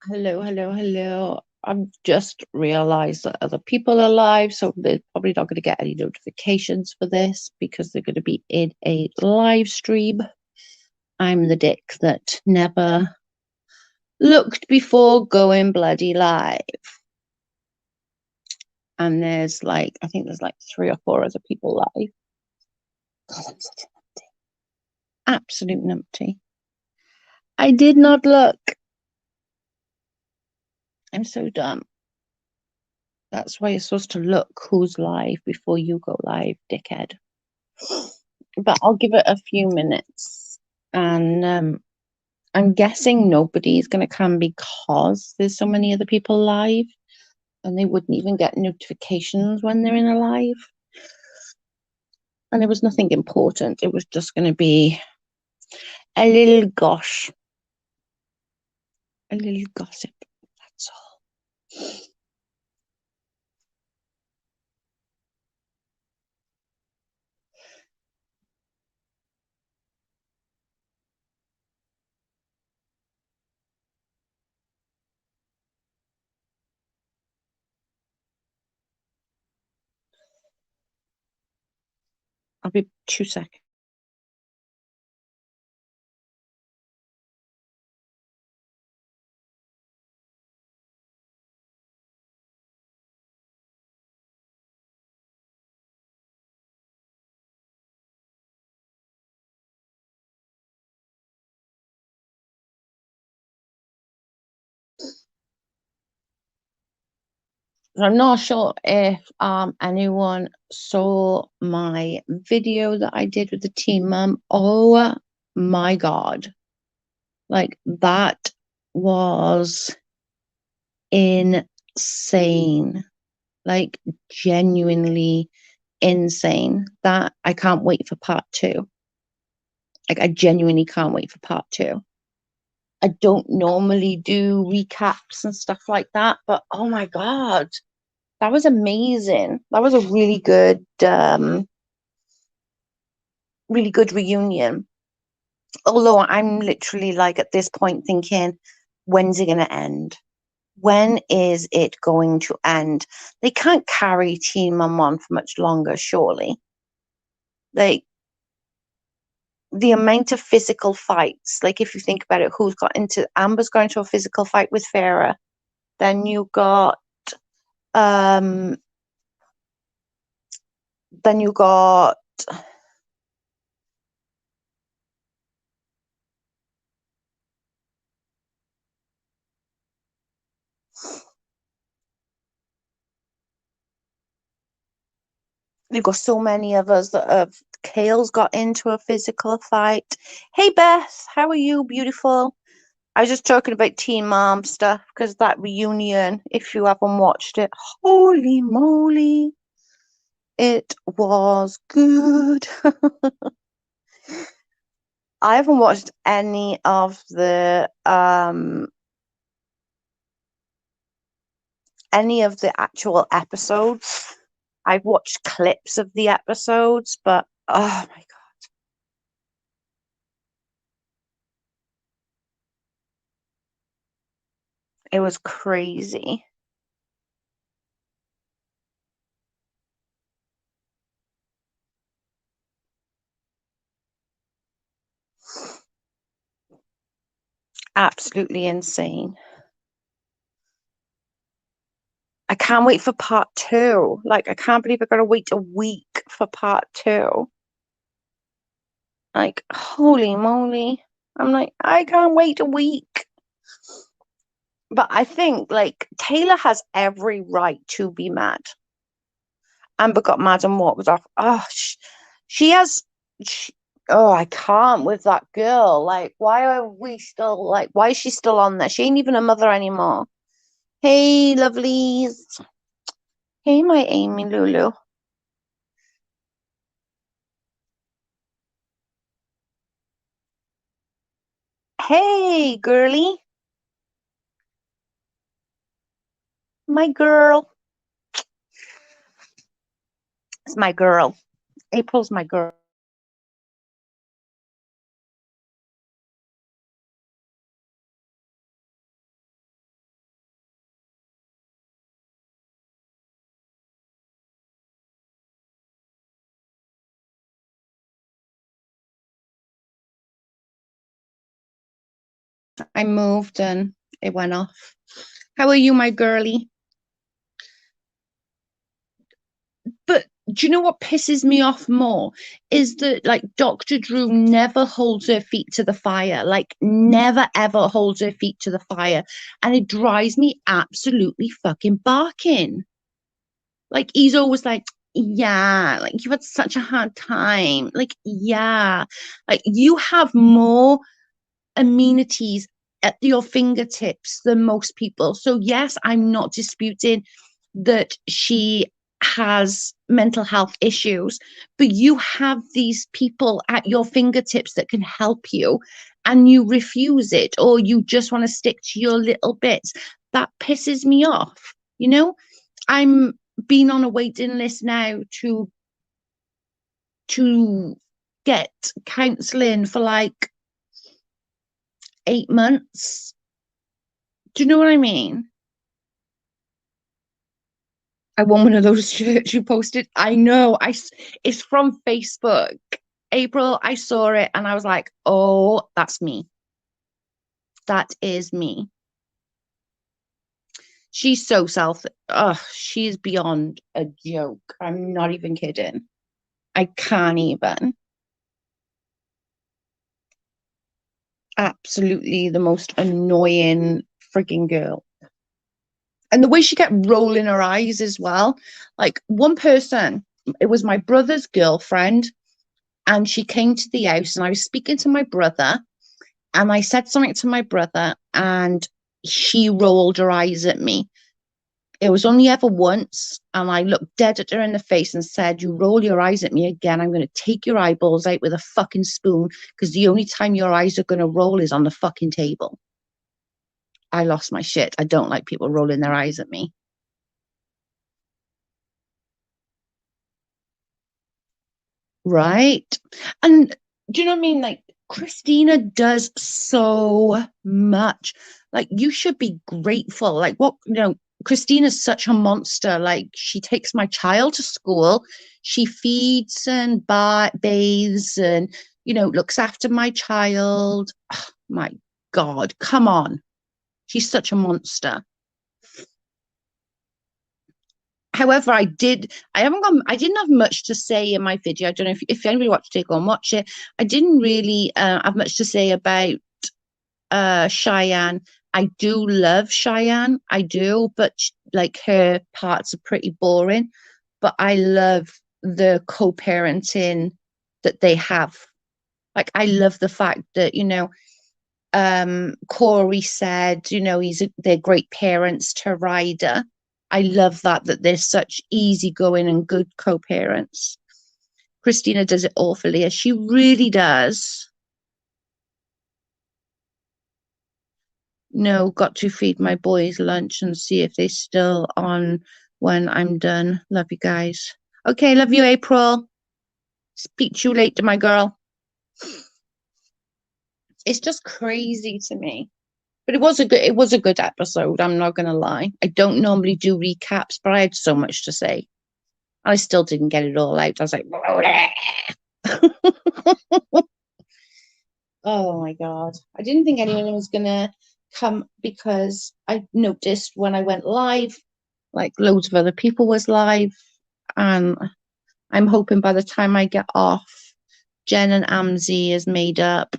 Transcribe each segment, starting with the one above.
Hello, hello, hello. I've just realized that other people are live, so they're probably not going to get any notifications for this because they're going to be in a live stream. I'm the dick that never looked before going bloody live. And there's I think there's like 3 or 4 other people live. God, I'm such a numpty. Absolute numpty. I did not look. I'm so dumb. That's why you're supposed to look who's live before you go live, dickhead. But I'll give it a few minutes. And I'm guessing nobody's going to come because there's so many other people live and they wouldn't even get notifications when they're in a live. And it was nothing important. It was just going to be a little gosh, a little gossip. That's all. I'll be 2 seconds. I'm not sure if anyone saw my video that I did with the team mum. Oh my God. That was insane. Genuinely insane. That I can't wait for part 2. I genuinely can't wait for part 2. I don't normally do recaps and stuff like that, but oh my God. That was amazing. That was a really good reunion. Although I'm literally at this point thinking, when's it going to end? When is it going to end? They can't carry Teen Mum on for much longer, surely. The amount of physical fights, if you think about it, Amber's going to a physical fight with Farah. Then you got um then you got you've got so many of us that have. Kale's got into a physical fight. Hey Beth, how are you, beautiful? I was just talking about Teen Mom stuff because that reunion, if you haven't watched it, holy moly, it was good. I haven't watched any of the actual episodes. I've watched clips of the episodes, but oh my God. It was crazy. Absolutely insane. I can't wait for part 2. I can't believe I gotta wait a week for part 2. Holy moly. I'm I can't wait a week. But I think Taylor has every right to be mad. Amber got mad and walked off. Oh, she has. She, oh, I can't with that girl. Why are we still why is she still on there? She ain't even a mother anymore. Hey, lovelies. Hey, my Amy Lulu. Hey, girly. My girl. It's my girl. April's my girl. I moved and it went off. How are you, my girly? But do you know what pisses me off more is that like Dr. Drew never holds her feet to the fire, like never ever holds her feet to the fire. And it drives me absolutely fucking barking. Like he's always like, yeah, like you've had such a hard time. Like, yeah, like you have more amenities at your fingertips than most people. So yes, I'm not disputing that she has mental health issues, but you have these people at your fingertips that can help you, and you refuse it, or you just want to stick to your little bits. That pisses me off. You know, I'm being on a waiting list now to get counseling for like 8 months. Do you know what I mean? I want one of those shirts you posted. I know. It's from Facebook. April, I saw it and I was like, oh, that's me. That is me. She's so she's beyond a joke. I'm not even kidding. I can't even. Absolutely the most annoying freaking girl. And the way she kept rolling her eyes as well. Like one person, it was my brother's girlfriend, and she came to the house, and I was speaking to my brother, and I said something to my brother, and she rolled her eyes at me. It was only ever once, and I looked dead at her in the face and said, you roll your eyes at me again, I'm going to take your eyeballs out with a fucking spoon, because the only time your eyes are going to roll is on the fucking table. I lost my shit. I don't like people rolling their eyes at me. Right? And do you know what I mean? Like, Christina does so much. Like, you should be grateful. Like, Christina's such a monster. Like, she takes my child to school, she feeds and bathes and, looks after my child. Oh, my God, come on. She's such a monster. However, I didn't have much to say in my video. I don't know if anybody watched it, go and watch it. I didn't really have much to say about Cheyenne. I do love Cheyenne, I do, but like her parts are pretty boring. But I love the co-parenting that they have. Like, I love the fact that, Corey said, they're great parents to Ryder. I love that they're such easygoing and good co-parents. Christina does it awfully, as she really does. No, got to feed my boys lunch and see if they're still on when I'm done. Love you guys. Okay, love you, April. Speak to you later, my girl. It's just crazy to me. But it was a good episode, I'm not gonna lie. I don't normally do recaps, but I had so much to say. I still didn't get it all out. I was like, oh my God. I didn't think anyone was gonna come, because I noticed when I went live, like loads of other people was live, and I'm hoping by the time I get off, Jen and Amzi is made up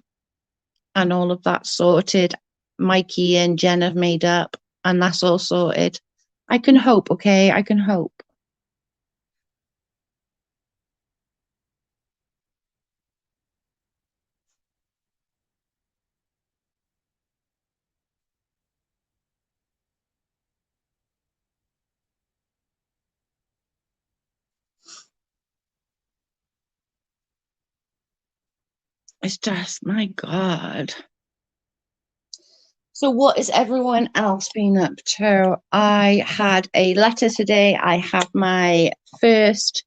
and all of that sorted. Mikey and Jen have made up and that's all sorted. I can hope, okay? I can hope. It's just, my God. So what is everyone else been up to? I had a letter today. I have my first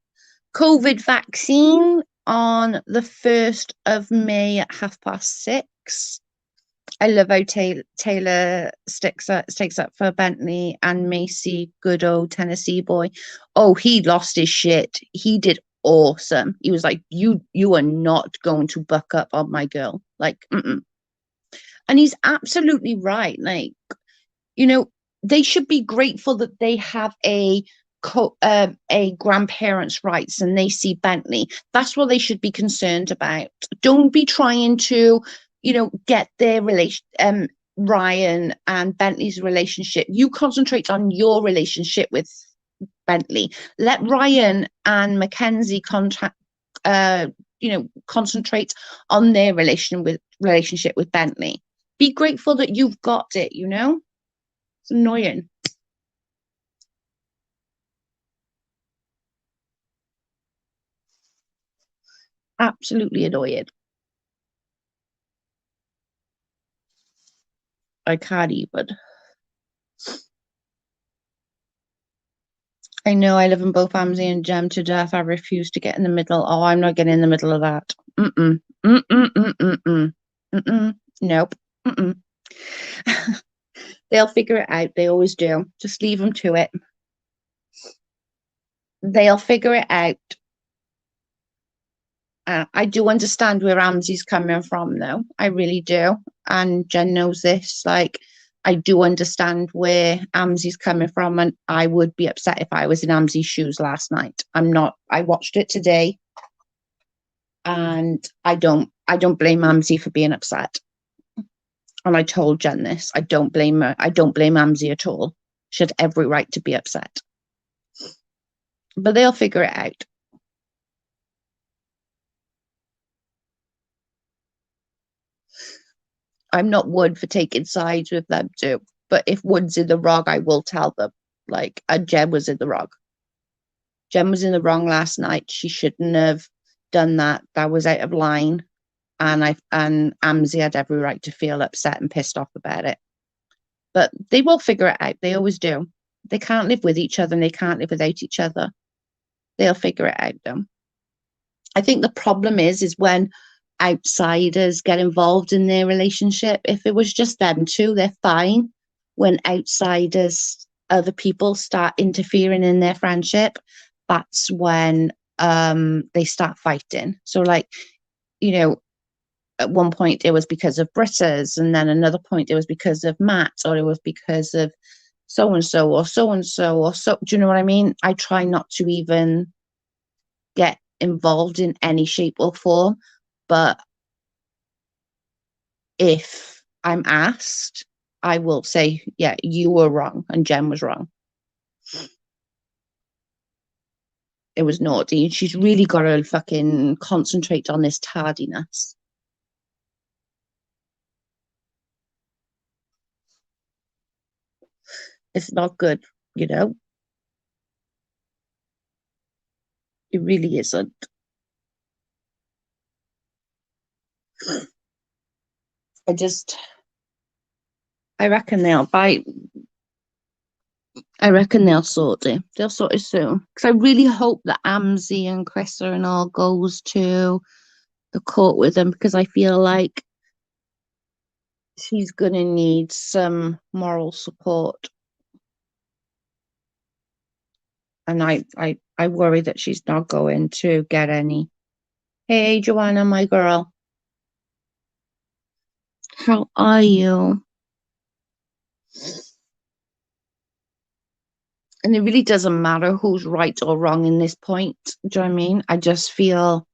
COVID vaccine on the 1st of May at 6:30. I love how Taylor stakes up for Bentley, and Macy, good old Tennessee boy. Oh, he lost his shit. He did awesome. He was like, you are not going to buck up on my girl. Like, mm-mm. And he's absolutely right. Like, you know, they should be grateful that they have a grandparents' rights and they see Bentley. That's what they should be concerned about. Don't be trying to, get their Ryan and Bentley's relationship. You concentrate on your relationship with Bentley. Let Ryan and Mackenzie concentrate on their relationship with Bentley. Be grateful that you've got it. It's annoying. Absolutely annoying. I can't even. I know I live in both Amzi and Jem to death. I refuse to get in the middle. Oh, I'm not getting in the middle of that. Mm-mm. Mm-mm, mm-mm, mm-mm. Mm-mm. Nope. Mm-mm. They'll figure it out. They always do. Just leave them to it. They'll figure it out. I do understand where Amzi's coming from, though. I really do. And Jen knows this. Like, I do understand where Amzi's coming from, and I would be upset if I was in Amzi's shoes last night. I'm not. I watched it today, and I don't blame Amzi for being upset. And I told Jen this. I don't blame her. I don't blame Amzi at all. She had every right to be upset. But they'll figure it out. I'm not one for taking sides with them too. But if one's in the wrong, I will tell them. Like, and Jen was in the wrong. Jen was in the wrong last night. She shouldn't have done that. That was out of line. And Amzi had every right to feel upset and pissed off about it. But they will figure it out. They always do. They can't live with each other and they can't live without each other. They'll figure it out though. I think the problem is when outsiders get involved in their relationship. If it was just them two, they're fine. When outsiders, other people start interfering in their friendship, that's when they start fighting. So like, at one point it was because of Britta's, and then another point it was because of Matt, or it was because of so and so or so and so or so. Do you know what I mean? I try not to even get involved in any shape or form, but if I'm asked, I will say, yeah, you were wrong and Jen was wrong. It was naughty. She's really got to fucking concentrate on this tardiness. It's not good, you know? It really isn't. I just, I reckon they'll bite. I reckon they'll sort it. They'll sort it soon. Because I really hope that Amzi and Krista and all goes to the court with them, because I feel like she's going to need some moral support. And I worry that she's not going to get any. Hey, Joanna, my girl. How are you? And it really doesn't matter who's right or wrong in this point. Do you know what I mean? I just feel,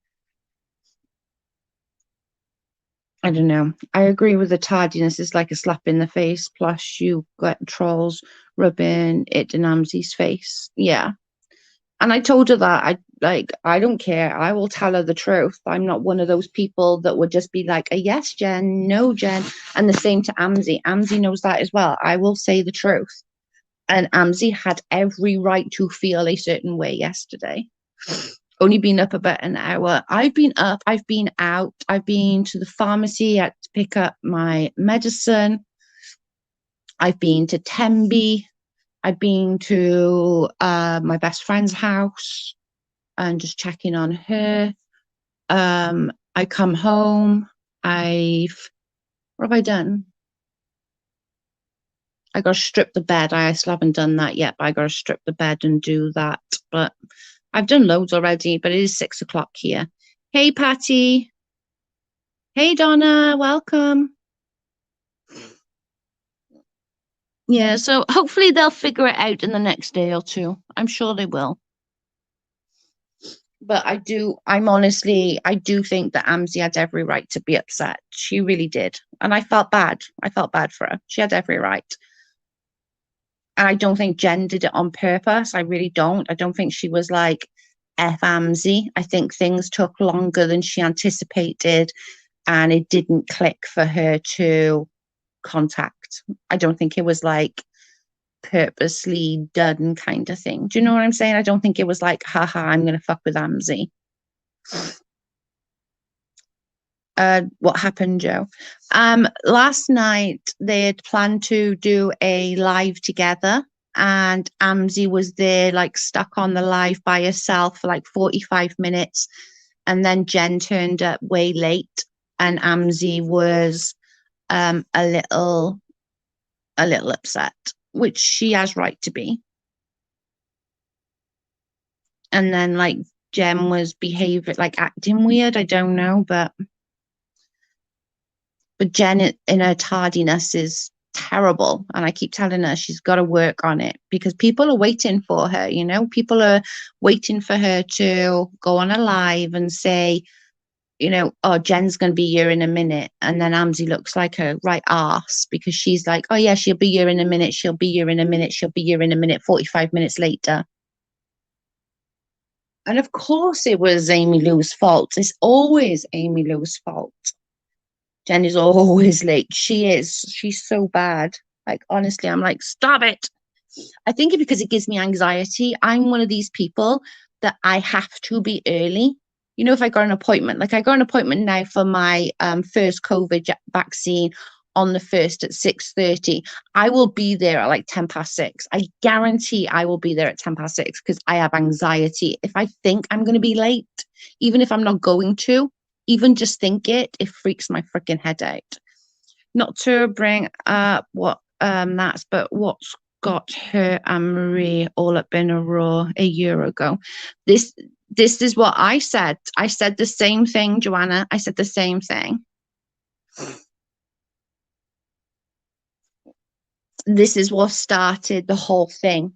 I don't know. I agree with the tardiness. It's like a slap in the face. Plus, you got trolls rubbing it in Amzi's face. Yeah. And I told her that I don't care. I will tell her the truth. I'm not one of those people that would just be like a yes, Jen, no, Jen. And the same to Amzi. Amzi knows that as well. I will say the truth. And Amzi had every right to feel a certain way yesterday. Only been up about an hour. I've been up, I've been out, I've been to the pharmacy to pick up my medicine. I've been to Tembe. I've been to my best friend's house and just checking on her. I come home. What have I done? I got to strip the bed. I still haven't done that yet, but I got to strip the bed and do that. But I've done loads already, but it is 6 o'clock here. Hey, Patty. Hey, Donna. Welcome. Yeah, so hopefully they'll figure it out in the next day or two. I'm sure they will. But I do think that Amzi had every right to be upset. She really did. And I felt bad. I felt bad for her. She had every right. And I don't think Jen did it on purpose. I really don't. I don't think she was like F Amzi. I think things took longer than she anticipated and it didn't click for her to contact. I don't think it was like purposely done kind of thing. Do you know what I'm saying? I don't think it was like, haha, I'm going to fuck with Amzi. What happened, Joe? Last night they had planned to do a live together, and Amzi was there, like stuck on the live by herself for like 45 minutes, and then Jen turned up way late, and Amzi was a little upset, which she has right to be. And then like Jen was behaving like acting weird. I don't know, but Jen in her tardiness is terrible. And I keep telling her she's got to work on it because people are waiting for her, you know, people are waiting for her to go on a live and say, you know, oh, Jen's going to be here in a minute. And then Amzi looks like a right arse because she's like, oh, yeah, she'll be here in a minute. She'll be here in a minute. She'll be here in a minute, 45 minutes later. And of course it was Amy Lou's fault. It's always Amy Lou's fault. Jen is always late. She is. She's so bad. Like, honestly, I'm like, stop it. I think it because it gives me anxiety. I'm one of these people that I have to be early. You know, if I got an appointment, like I got an appointment now for my first COVID vaccine on the 1st at 6:30. I will be there at like 10 past 6. I guarantee I will be there at 10 past 6 because I have anxiety. If I think I'm going to be late, even if I'm not going to, even just think it freaks my freaking head out. Not to bring up what that's, but what's got her and Marie all up in a row a year ago. This this is what I said. I said the same thing, Joanna. I said the same thing. This is what started the whole thing.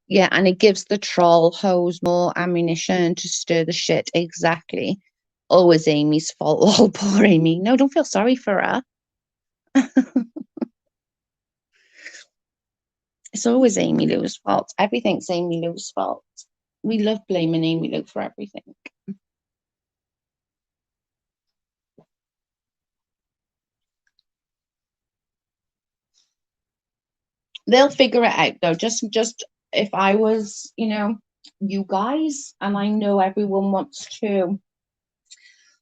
Yeah, and it gives the troll hose more ammunition to stir the shit. Exactly. Always Amy's fault. Oh, poor Amy. No, don't feel sorry for her. It's always Amy Lou's fault. Everything's Amy Lou's fault. We love blaming Amy Lou for everything. They'll figure it out though. Just if I was, you know, you guys, and I know everyone wants to,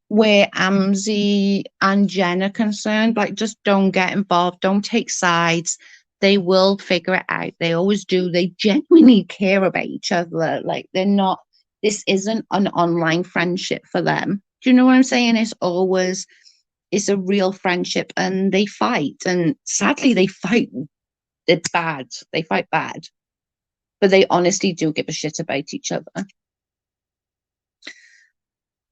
where Amzi and Jen are concerned, like just don't get involved, don't take sides. They will figure it out. They always do. They genuinely care about each other. Like they're not, this isn't an online friendship for them. Do you know what I'm saying? It's a real friendship and they fight. And sadly they fight. It's bad. They fight bad. But they honestly do give a shit about each other.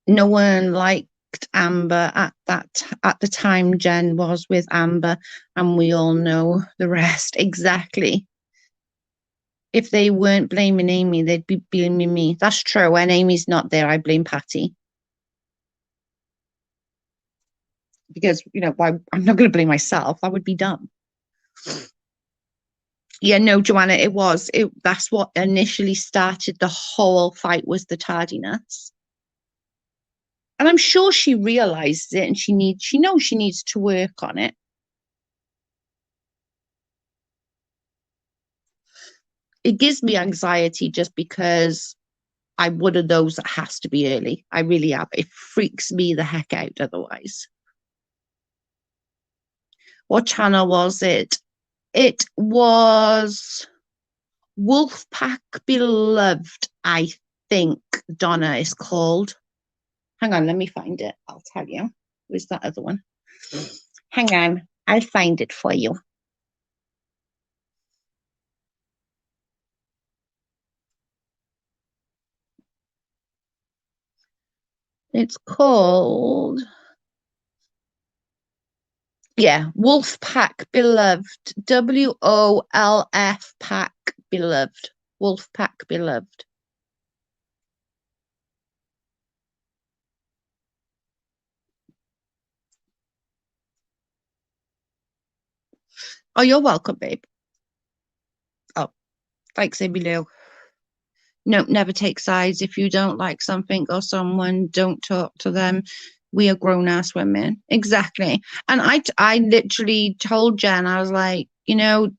No one liked Amber at the time Jen was with Amber, and we all know the rest. Exactly. If they weren't blaming Amy, they'd be blaming me. That's true. When Amy's not there, I blame Patty. Because, you know, why I'm not gonna blame myself. That would be dumb. Yeah, no, Joanna, it that's what initially started the whole fight was the tardiness. And I'm sure she realizes it and she knows she needs to work on it. It gives me anxiety just because I'm one of those that has to be early. I really am. It freaks me the heck out otherwise. What channel was it? It was Wolfpack Beloved, I think Donna is called. Hang on, let me find it. I'll tell you. Where's that other one? Hang on, I'll find it for you. It's called Yeah, Wolf Pack Beloved. WOLF Pack Beloved. Wolf Pack Beloved. Oh, you're welcome, babe. Oh, thanks, Emilio. No, never take sides. If you don't like something or someone, don't talk to them. We are grown-ass women. Exactly. And I literally told Jen, I was like, Amy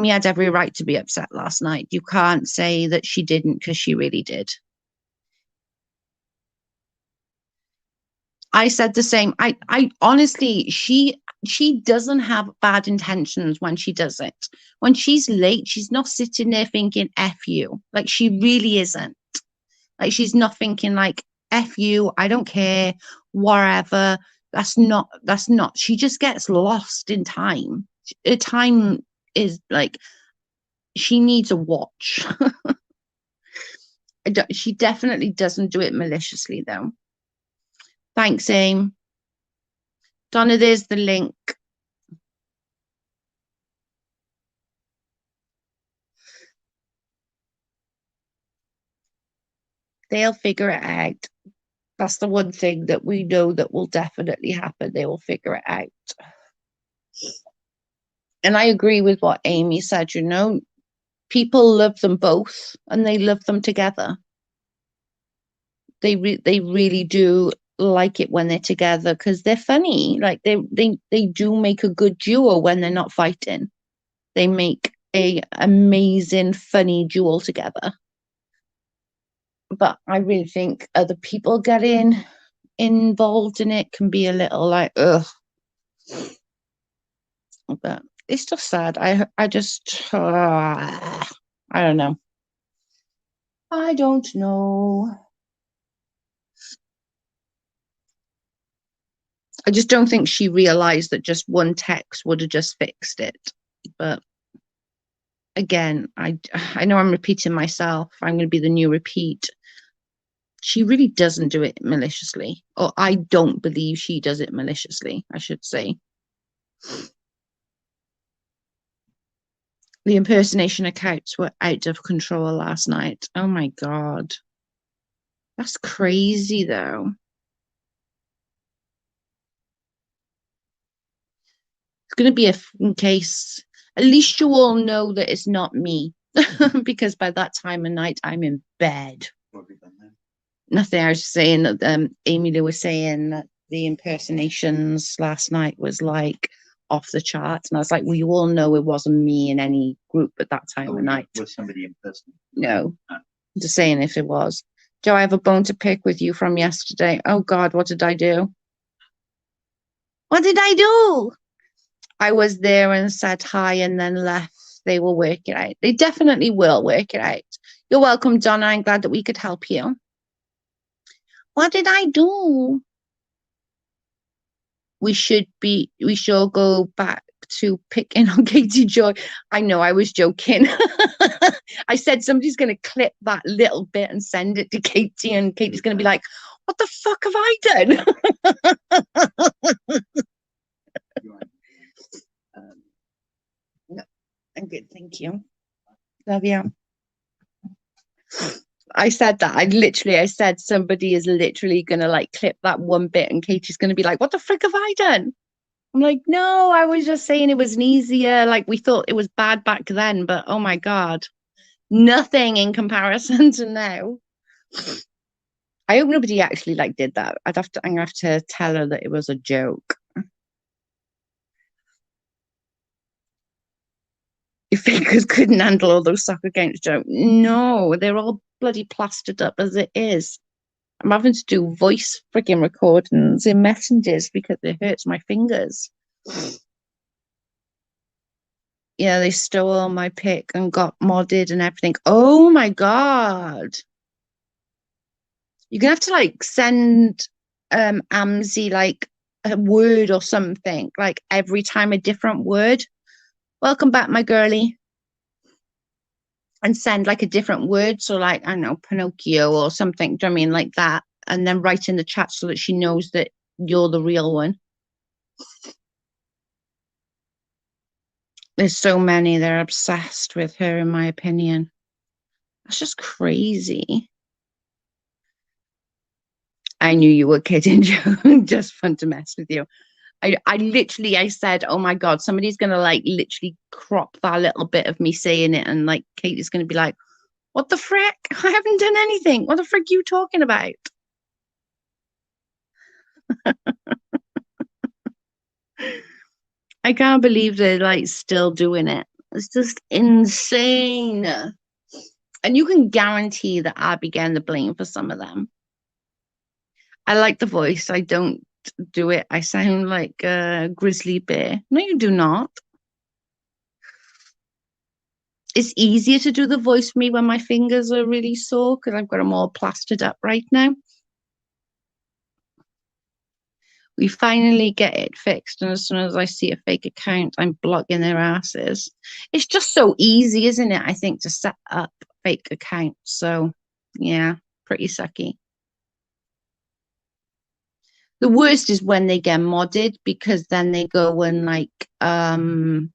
had every right to be upset last night. You can't say that she didn't, because she really did. I said the same. I honestly, she doesn't have bad intentions when she does it. When she's late, she's not sitting there thinking F you. Like, she really isn't. Like, she's not thinking like F you, I don't care, whatever. That's not. She just gets lost in time. Her time is like, she needs a watch. She definitely doesn't do it maliciously, though. Thanks, Aim. Donna, there's the link. They'll figure it out. That's the one thing that we know that will definitely happen. They will figure it out. And I agree with what Amy said, people love them both and they love them together. They really do like it when they're together, because they're funny. Like, they do make a good duo when they're not fighting. They make a amazing funny duo together. But I really think other people getting involved in it can be a little like, ugh. But it's just sad. I just I don't know. I don't know. I just don't think she realized that just one text would have just fixed it. But again, I know I'm repeating myself. I'm going to be the new repeat. She really doesn't do it maliciously, or I don't believe she does it maliciously, I should say. The impersonation accounts were out of control last night. Oh my God. That's crazy, though. It's going to be a case. At least you all know that it's not me, because by that time of night, I'm in bed. Nothing. I was saying that Amy Lou was saying that the impersonations last night was like off the charts, and I was like, well, you all know it wasn't me in any group at that time of night. Was somebody in person? No. I'm just saying if it was. Joe, I have a bone to pick with you from yesterday. Oh God, what did I do? What did I do? I was there and said hi and then left. They will work it out. They definitely will work it out. You're welcome, Donna. I'm glad that we could help you. What did I do? We should go back to picking on Katie Joy. I know, I was joking. I said somebody's going to clip that little bit and send it to Katie, and Katie's going to be like, what the fuck have I done? No, I'm good, thank you. Love you. I said that. I said somebody is literally going to like clip that one bit, and Katie's going to be like, what the frick have I done? I'm like, no, I was just saying it was an easier, like, we thought it was bad back then, but oh my God, nothing in comparison to now. I hope nobody actually like did that. I'm gonna have to tell her that it was a joke. Your fingers couldn't handle all those soccer games, Joe. No, they're all bloody plastered up as it is. I'm having to do voice freaking recordings in messages because it hurts my fingers. Yeah, they stole my pic and got modded and everything. Oh my God. You're gonna have to like send Amzi like a word or something, like every time a different word. Welcome back, my girlie. And send like a different word. So like, I don't know, Pinocchio or something. Do you know what I mean? Like that. And then write in the chat so that she knows that you're the real one. There's so many that are obsessed with her, in my opinion. That's just crazy. I knew you were kidding, Joe. Just fun to mess with you. I said, oh my God, somebody's going to like literally crop that little bit of me saying it. And like, Katie's going to be like, what the frick? I haven't done anything. What the frick are you talking about? I can't believe they're like still doing it. It's just insane. And you can guarantee that I'll be getting the blame for some of them. I like the voice. I don't do it. I sound like a grizzly bear. No, you do not. It's easier to do the voice for me when my fingers are really sore because I've got them all plastered up right now. We finally get it fixed, and as soon as I see a fake account, I'm blocking their asses. It's just so easy, isn't it? I think to set up fake accounts. So yeah, pretty sucky. The worst is when they get modded because then they go and like go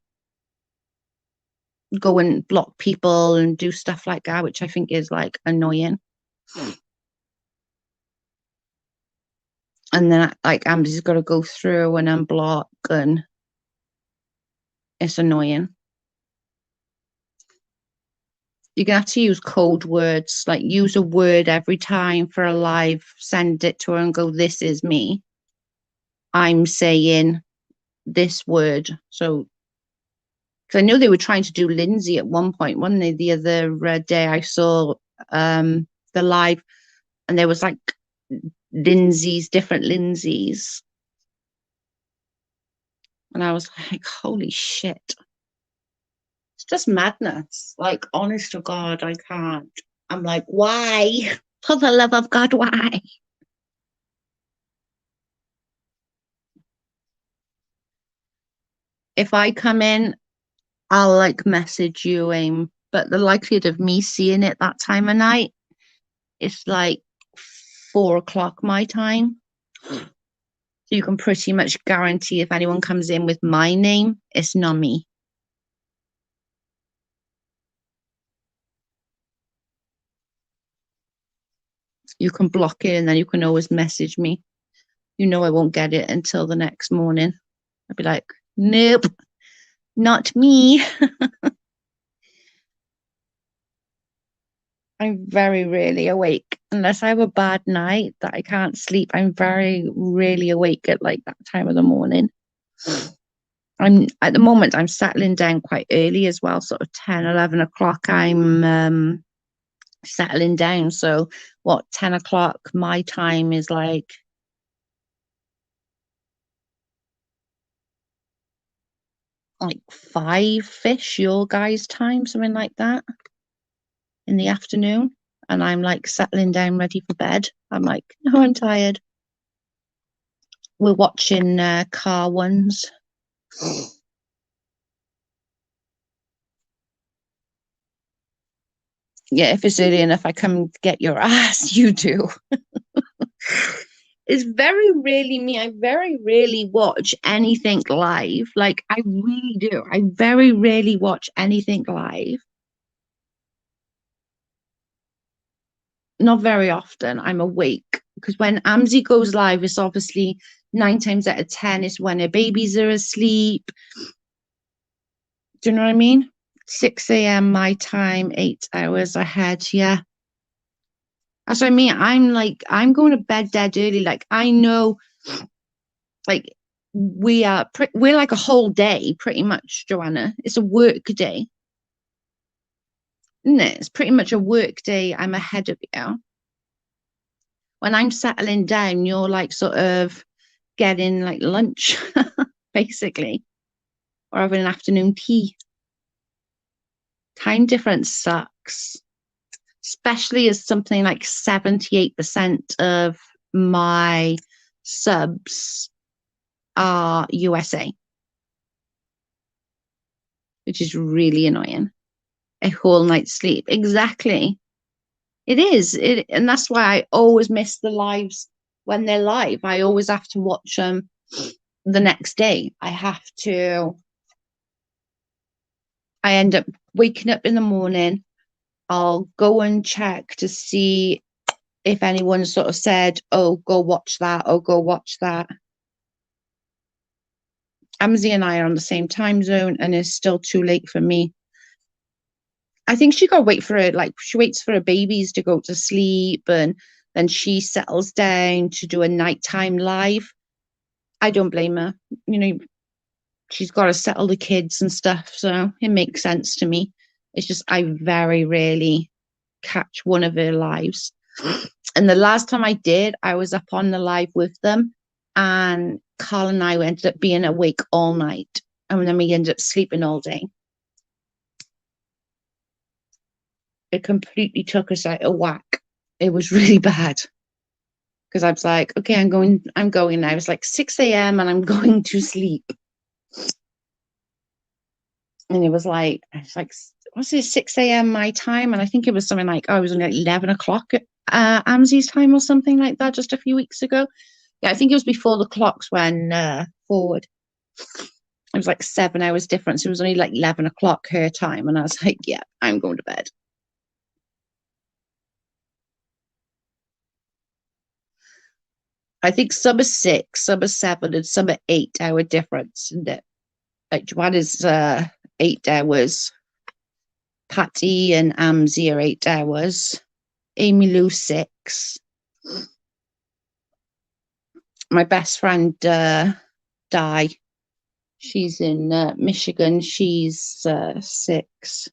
and block people and do stuff like that, which I think is like annoying. And then like Amber's got to go through and unblock, and it's annoying. You're gonna have to use code words, like use a word every time for a live, send it to her and go, this is me. I'm saying this word. So because I know they were trying to do Lindsay at one point, weren't they? The other day I saw the live, and there was like different Lindsays. And I was like, holy shit. It's just madness. Like, honest to God, I can't. I'm like, why? For the love of God, why? If I come in, I'll like message you, Aim. But the likelihood of me seeing it that time of night, it's like 4 o'clock my time. So you can pretty much guarantee if anyone comes in with my name, it's not me. You can block it and then you can always message me. You know I won't get it until the next morning. I'd be like, nope, not me. I'm very rarely awake. Unless I have a bad night that I can't sleep, I'm very rarely awake at like that time of the morning. I'm at the moment I'm settling down quite early as well, sort of 10, 11 o'clock. I'm settling down. So what, 10 o'clock my time is like 5-ish your guys' time, something like that, in the afternoon. And I'm like settling down ready for bed. I'm like, no, I'm tired. We're watching car ones. Yeah, if it's early enough, I come get your ass. You do. It's very rarely me. I very rarely watch anything live. Like, I really do. I very rarely watch anything live. Not very often. I'm awake because when Amzi goes live, it's obviously 9 times out of 10 is when her babies are asleep. Do you know what I mean? 6 a.m. my time, 8 hours ahead. Yeah. That's what I mean. I'm going to bed dead early. Like, I know, like, we're like a whole day, pretty much, Joanna. It's a work day. Isn't it? It's pretty much a work day. I'm ahead of you. When I'm settling down, you're like sort of getting like lunch, basically, or having an afternoon tea. Time difference sucks, especially as something like 78% of my subs are USA, which is really annoying. A whole night's sleep. Exactly. It is. And that's why I always miss the lives. when they're live, I always have to watch them the next day. I end up waking up in the morning. I'll go and check to see if anyone sort of said, oh, go watch that or go watch that. Amzi and I are on the same time zone, and it's still too late for me. I think she got to wait for her, like she waits for her babies to go to sleep, and then she settles down to do a nighttime live. I don't blame her. You know, she's got to settle the kids and stuff, so it makes sense to me. It's just I very rarely catch one of her lives. And the last time I did, I was up on the live with them, and Carl and I ended up being awake all night, and then we ended up sleeping all day. It completely took us out of whack. It was really bad, because I was like, okay, I'm going now. It was like 6 a.m. and I'm going to sleep. And it was like what's it, 6 a.m. my time? And I think it was something like, I was only like 11 o'clock at Amzi's time or something like that just a few weeks ago. Yeah, I think it was before the clocks went forward. It was like 7 hours difference. It was only like 11 o'clock her time. And I was like, yeah, I'm going to bed. I think some are 6, some are 7, and some are 8 hour difference. And like Joanna's 8 hours. Patty and Amzi are 8 hours. Amy Lou 6. My best friend Di, she's in Michigan. She's 6.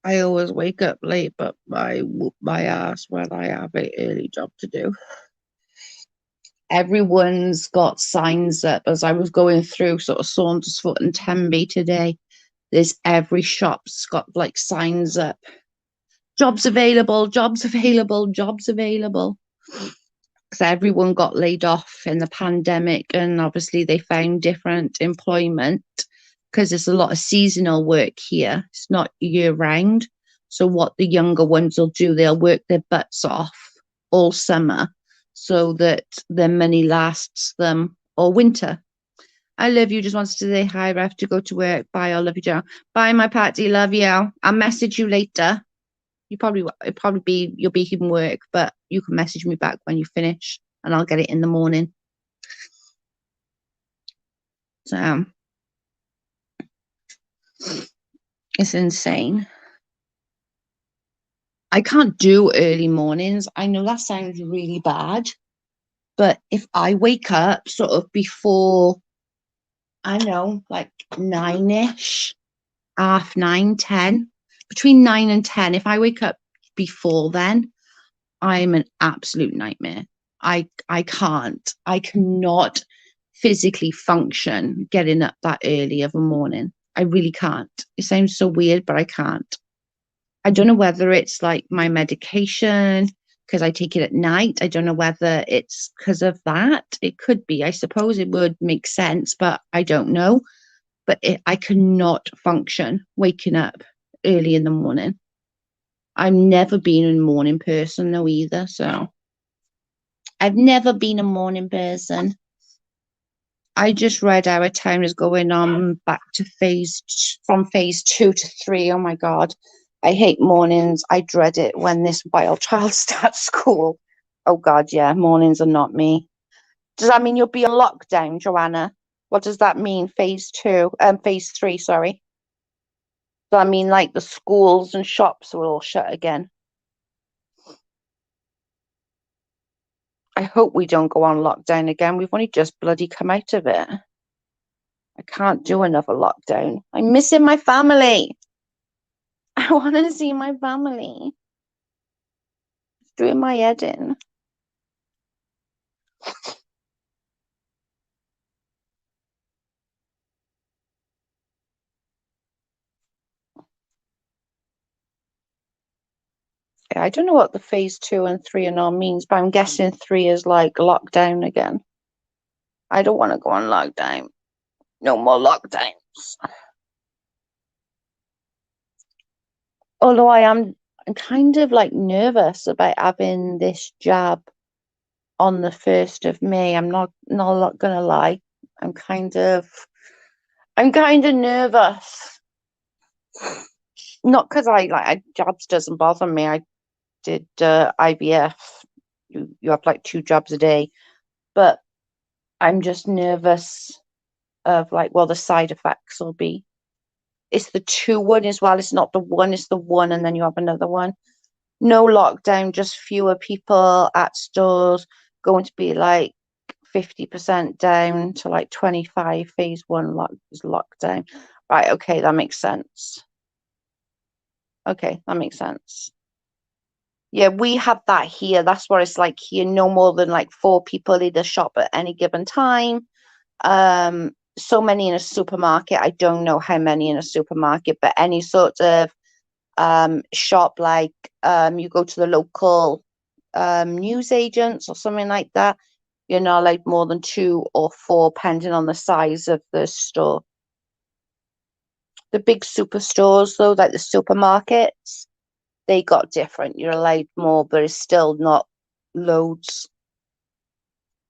I always wake up late, but I whoop my ass when I have an early job to do. Everyone's got signs up. As I was going through sort of Saundersfoot and Tenby today, there's every shop's got like signs up. Jobs available, jobs available, jobs available. Because everyone got laid off in the pandemic, and obviously they found different employment, because there's a lot of seasonal work here. It's not year round. So what the younger ones will do, they'll work their butts off all summer so that their money lasts them all winter. I love you. Just wants to say hi. I have to go to work. Bye. I love you, Joe. Bye, my Patty. Love you. I'll message you later. You'll be in work, but you can message me back when you finish, and I'll get it in the morning. So it's insane. I can't do early mornings. I know that sounds really bad, but if I wake up sort of before, I know, like 9ish, 9:30, 10, between 9 and 10, if I wake up before then, I'm an absolute nightmare. I cannot physically function getting up that early of a morning. I really can't. It sounds so weird, but I can't. I don't know whether it's like my medication, because I take it at night. I don't know whether it's because of that. It could be. I suppose it would make sense, but I don't know. But I cannot function waking up early in the morning. I've never been a morning person though either. So I've never been a morning person. I just read our town is going on back to from phase 2 to 3. Oh my God. I hate mornings. I dread it when this wild child starts school. Oh God, yeah, mornings are not me. Does that mean you'll be on lockdown, Joanna? What does that mean? Phase 3, sorry. Does that mean like the schools and shops will all shut again? I hope we don't go on lockdown again. We've only just bloody come out of it. I can't do another lockdown. I'm missing my family. I want to see my family. It's doing my head in. I don't know what the phase 2 and 3 and all means, but I'm guessing 3 is like lockdown again. I don't want to go on lockdown. No more lockdowns. Although I'm kind of like nervous about having this jab on the 1st of May. I'm not gonna lie. I'm kind of I'm kind of nervous. Not because jabs doesn't bother me. I did IVF. You have like 2 jabs a day, but I'm just nervous of like, well, the side effects will be. It's the 2 one as well. It's not the one, it's the one, and then you have another one. No lockdown, just fewer people at stores, going to be like 50% down to like 25. Phase 1 lockdown. Right, okay, that makes sense. Okay, that makes sense. Yeah, we have that here. That's what it's like here. No more than like 4 people in the shop at any given time. So many in a supermarket. I don't know how many in a supermarket, but any sort of shop, like you go to the local news agents or something like that, you're not like more than 2 or 4, depending on the size of the store. The big superstores, though, like the supermarkets, they got different. You're allowed more, but it's still not loads.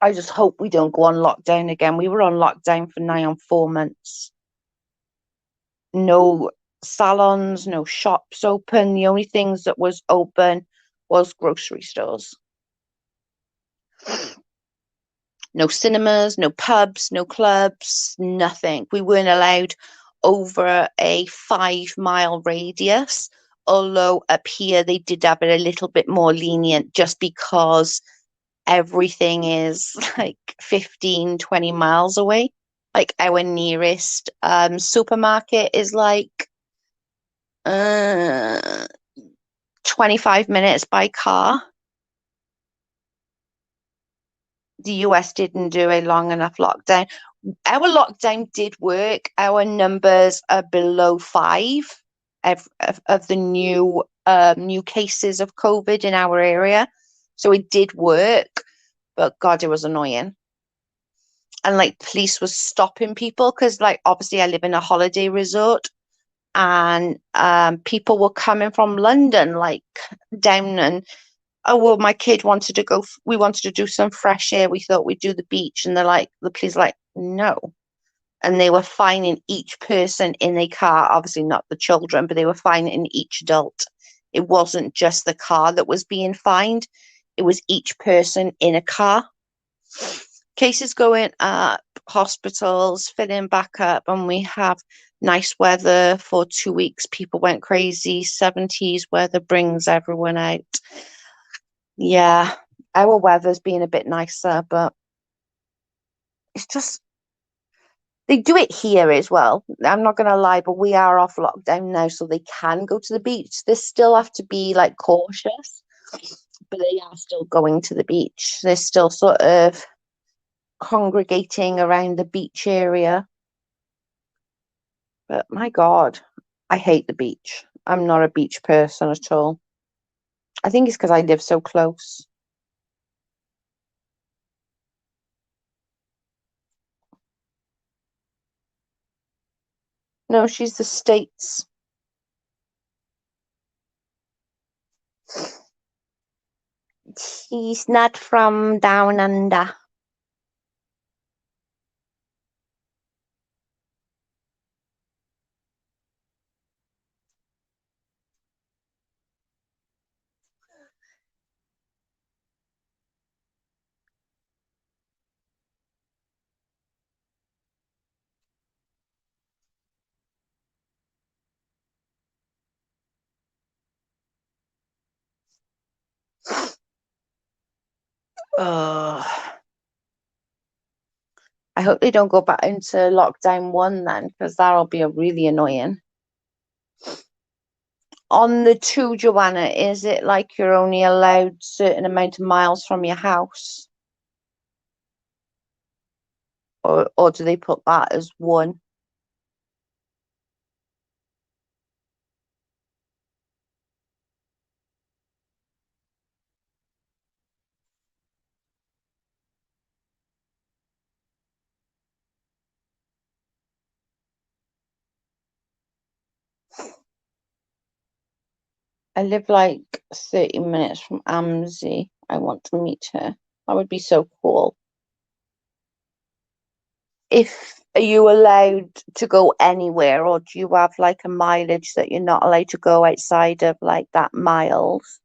I just hope we don't go on lockdown again. We were on lockdown for nigh on 4 months. No salons, no shops open. The only things that was open was grocery stores. No cinemas, no pubs, no clubs, nothing. We weren't allowed over a 5 mile radius. Although up here they did have it a little bit more lenient just because everything is like 15, 20 miles away. Like our nearest supermarket is like uh, 25 minutes by car. The US didn't do a long enough lockdown. Our lockdown did work. Our numbers are below 5 of the new cases of COVID in our area. So it did work, but God, it was annoying. And like police was stopping people because like obviously I live in a holiday resort, and people were coming from London like down, and oh well, my kid wanted to go, we wanted to do some fresh air, we thought we'd do the beach, and they're like, the police like, no. And they were fining each person in a car, obviously not the children, but they were fining each adult. It wasn't just the car that was being fined, it was each person in a car. Cases going up, hospitals filling back up, and we have nice weather for 2 weeks. People went crazy. 70s weather brings everyone out. Yeah, our weather's been a bit nicer, but it's just they do it here as well. I'm not gonna lie, but we are off lockdown now, so they can go to the beach. They still have to be like cautious, but they are still going to the beach. They're still sort of congregating around the beach area. But my God, I hate the beach. I'm not a beach person at all. I think it's because I live so close. No, she's the States. She's not from down under. Oh, I hope they don't go back into lockdown 1 then, because that'll be a really annoying. On the 2, Joanna, is it like you're only allowed certain amount of miles from your house? Or do they put that as 1? I live like 30 minutes from AMSI. I want to meet her. That would be so cool. If are you allowed to go anywhere, or do you have like a mileage that you're not allowed to go outside of like that miles?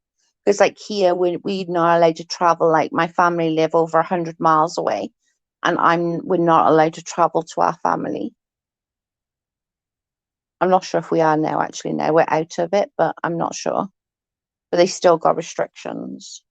Because like here we're not allowed to travel. Like my family live over 100 miles away, and we're not allowed to travel to our family. I'm not sure if we are now. Actually, now we're out of it, but I'm not sure. But they still got restrictions.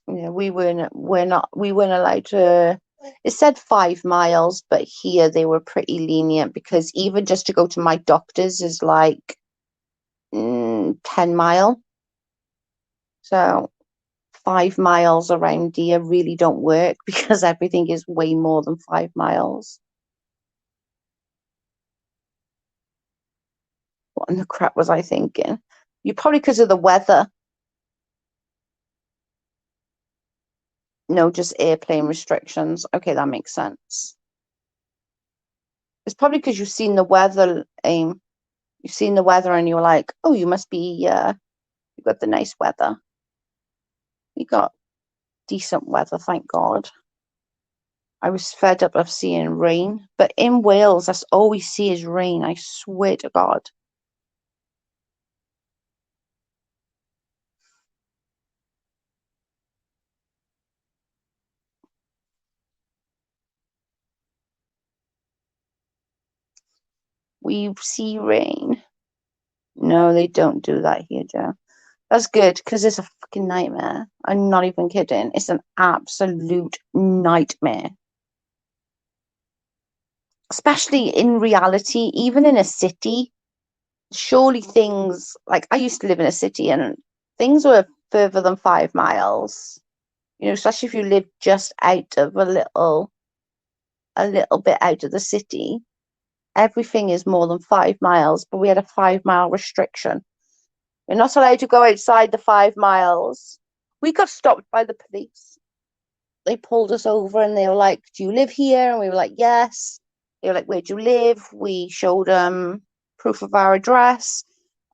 Yeah, we weren't allowed to. It said 5 miles, but here they were pretty lenient because even just to go to my doctor's is like 10 mile. So 5 miles around here really don't work because everything is way more than 5 miles. What in the crap was I thinking? You probably because of the weather. No, just airplane restrictions. Okay, that makes sense. It's probably because you've seen the weather, you've seen the weather and you're like, oh, you must be you got the nice weather. You got decent weather, thank God. I was fed up of seeing rain, but in Wales, that's all we see is rain. I swear to God. We see rain. No, they don't do that here, Joe. That's good because it's a fucking nightmare. I'm not even kidding. It's an absolute nightmare. Especially in reality, even in a city, surely things like I used to live in a city and things were further than 5 miles. You know, especially if you live just out of a little bit out of the city, everything is more than 5 miles, but we had a 5 mile restriction. You're not allowed to go outside the 5 miles. We got stopped by the police. They pulled us over and they were like, do you live here? And we were like, yes. They were like, where do you live? We showed them proof of our address.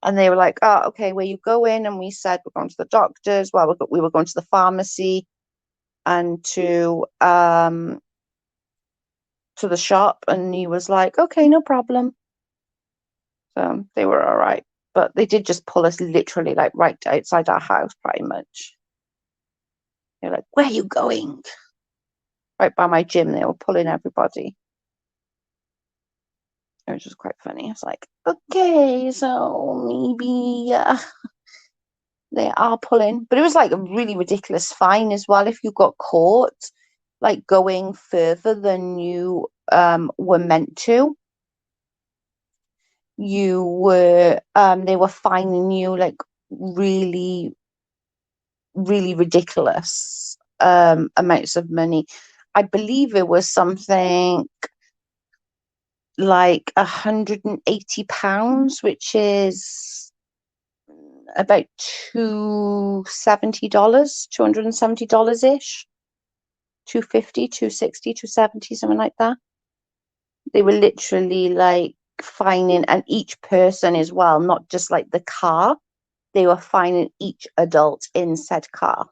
And they were like, oh, okay, where you going? And we said, we're going to the doctors. Well, we were going to the pharmacy and to the shop. And he was like, okay, no problem. So they were all right. But they did just pull us literally like right outside our house, pretty much. They're like, where are you going? Right by my gym, they were pulling everybody. It was just quite funny. It's like, okay, so maybe they are pulling, but it was like a really ridiculous fine as well if you got caught, like going further than you were meant to. You were they were fining you like really, really ridiculous amounts of money. I believe it was something like £180, which is about $270, $270 ish, 250, 260, 270, something like that. They were literally like fining, and each person as well, not just like the car, they were fining each adult in said car.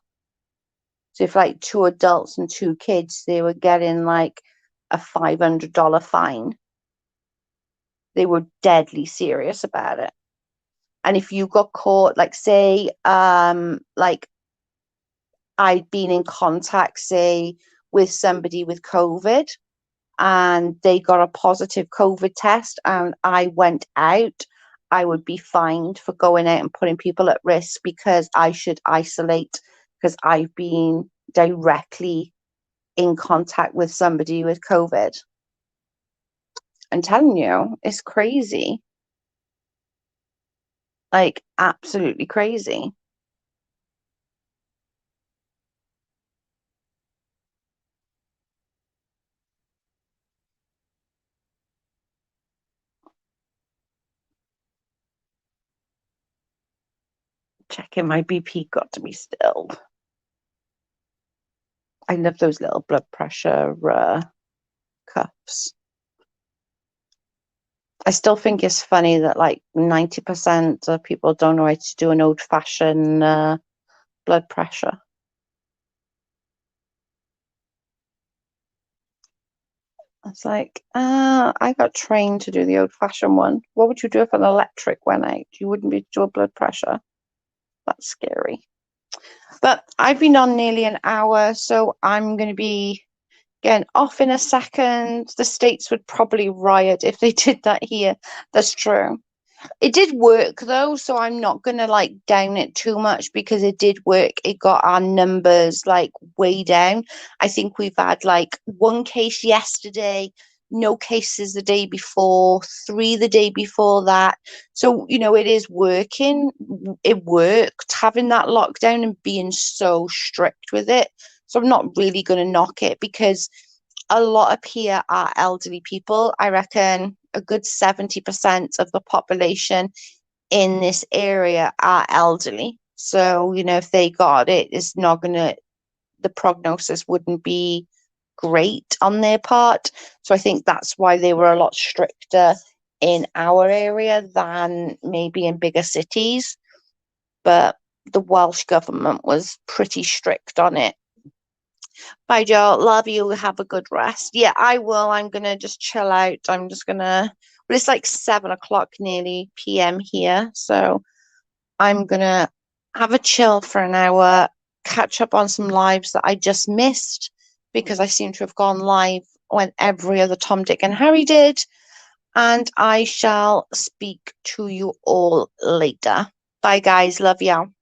So if like two adults and two kids, they were getting like a $500 fine. They were deadly serious about it. And if you got caught, like say, like I'd been in contact, say, with somebody with COVID and they got a positive COVID test and I went out, I would be fined for going out and putting people at risk because I should isolate because I've been directly in contact with somebody with COVID. I'm telling you, it's crazy. Like, absolutely crazy. Checking my BP got to be still. I love those little blood pressure cuffs. I still think it's funny that like 90% of people don't know how to do an old-fashioned blood pressure. It's like, I got trained to do the old-fashioned one. What would you do if an electric went out? You wouldn't be doing blood pressure. That's scary. But I've been on nearly an hour, so I'm going to be getting off in a second. The States would probably riot if they did that here. That's true. It did work though, so I'm not gonna like down it too much because it did work. It got our numbers like way down. I think we've had like one case yesterday, no cases the day before, three the day before that. So, you know, it is working. It worked having that lockdown and being so strict with it. So I'm not really gonna knock it because a lot of here are elderly people. I reckon a good 70% of the population in this area are elderly. So, you know, if they got it, it's not going to, the prognosis wouldn't be great on their part. So I think that's why they were a lot stricter in our area than maybe in bigger cities. But the Welsh government was pretty strict on it. Bye, Joe. Love you. Have a good rest. Yeah, I will. I'm gonna just chill out. I'm just gonna. Well, it's like 7 o'clock nearly PM here, so I'm gonna have a chill for an hour, catch up on some lives that I just missed because I seem to have gone live when every other Tom, Dick, and Harry did. And I shall speak to you all later. Bye, guys. Love you.